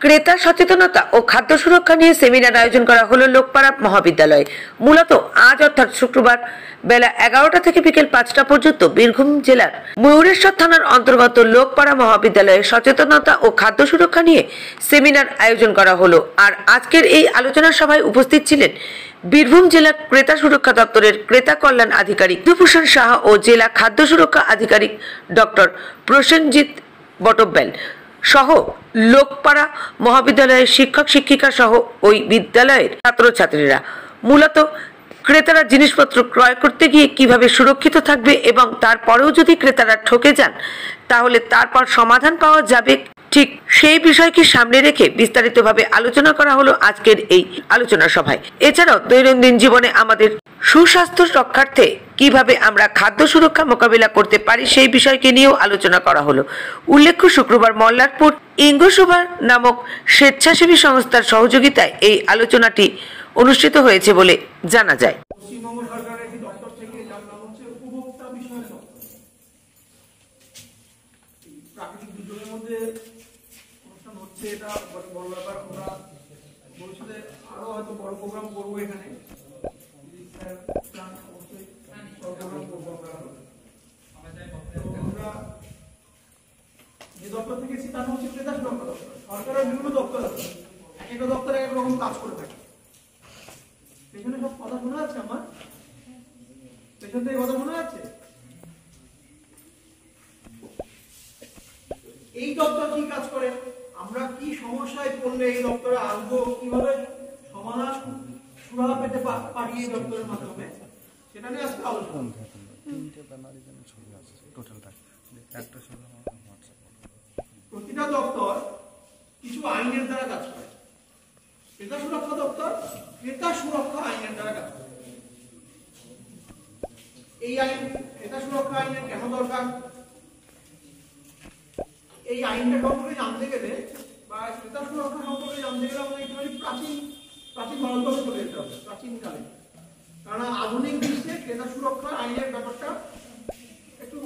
ক্রেতা সচেতনতা ও খাদ্য সুরক্ষা নিয়ে সেমিনার আয়োজন করা হলো লোকপাড়া মহাবিদ্যালয়ে। মূলত আজ অর্থাৎ শুক্রবার বেলা 11টা থেকে বিকেল 5টা পর্যন্ত বীরভূম জেলার ময়ূরেশ্বর থানার অন্তর্গত লোকপাড়া মহাবিদ্যালয়ে সচেতনতা ও খাদ্য সুরক্ষা নিয়ে সেমিনার আয়োজন করা হলো। আর আজকের এই আলোচনা সভায় উপস্থিত ছিলেন বীরভূম জেলা ক্রেতা সুরক্ষা দপ্তরের ক্রেতা কল্যাণ আধিকারিক বিভূষণ সাহা ও জেলা খাদ্য সুরক্ষা আধিকারিক ডক্টর প্রসেনজিৎ বটব্যাল সহ লোকপাড়া মহাবিদ্যালয়ের শিক্ষক শিক্ষিকা সহ ওই বিদ্যালয়ের ছাত্রছাত্রীরা। মূলত ক্রেতারা জিনিসপত্র ক্রয় করতে গিয়ে কিভাবে সুরক্ষিত থাকবে এবং তারপরেও যদি ক্রেতারা ঠকে যান তাহলে তারপর সমাধান পাওয়া যাবে, ঠিক সেই বিষয়কে সামনে রেখে বিস্তারিতভাবে আলোচনা করা হলো আজকের এই আলোচনা সভায়। এছাড়াও দৈনন্দিন জীবনে আমাদের সুস্বাস্থ্য রক্ষার্থে কিভাবে আমরা খাদ্য সুরক্ষা মোকাবিলা করতে পারি সেই বিষয়কে নিয়েও আলোচনা করা হলো। উল্লেখ্য, শুক্রবার মল্লারপুর ইঙ্গসভা নামক স্বেচ্ছাসেবী সংস্থার সহযোগিতায় এই আলোচনাটি অনুষ্ঠিত হয়েছে বলে জানা যায়। পশ্চিমবঙ্গ সরকারের একটি দপ্তর থেকে যার নাম হচ্ছে উপভোক্তা বিষয় দপ্তর। প্রাকৃতিক দুর্যোগের মধ্যে অনুষ্ঠান হচ্ছে, এটা বড় ব্যাপার। আমরা ভবিষ্যতে আরো হয়তো বড় প্রোগ্রাম করবো এখানে। আমরা যে দপ্তর থেকে এসেছি তার নাম হচ্ছে ক্রেতা সুরক্ষা দপ্তর। সরকারের বিভিন্ন দপ্তর আছে, এক একটা দপ্তরে এক রকম কাজ করে থাকে। পেছনে সব কথা শোনা যাচ্ছে? আমার পেছন থেকে কথা শোনা যাচ্ছে? এই দপ্তর কি কাজ করে, আমরা কি সমস্যায় পড়লে এই দপ্তরে আসবো, কিভাবে সমাধান সুরাহা পেতে পারি এই দপ্তরের মাধ্যমে, সেটা নিয়ে আজকে আলোচনা। প্রতিটা দপ্তর কিছু আইনের দ্বারা কাজ করে। ক্রেতা সুরক্ষা দপ্তর ক্রেতা সুরক্ষা আইনের দ্বারা কাজ করে। এই আইন, ক্রেতা সুরক্ষা আইনের কেন দরকার, এই আইনটা সম্পর্কে জানতে গেলে বা ক্রেতা সুরক্ষা সম্পর্কে জানতে গেলে আমাদের একটু প্রাচীন ভারতবর্ষে চলে যেতে হবে, প্রাচীনকালে। কারণ আধুনিক বিশ্বে ক্রেতা সুরক্ষা আইনের ব্যাপারটা একটু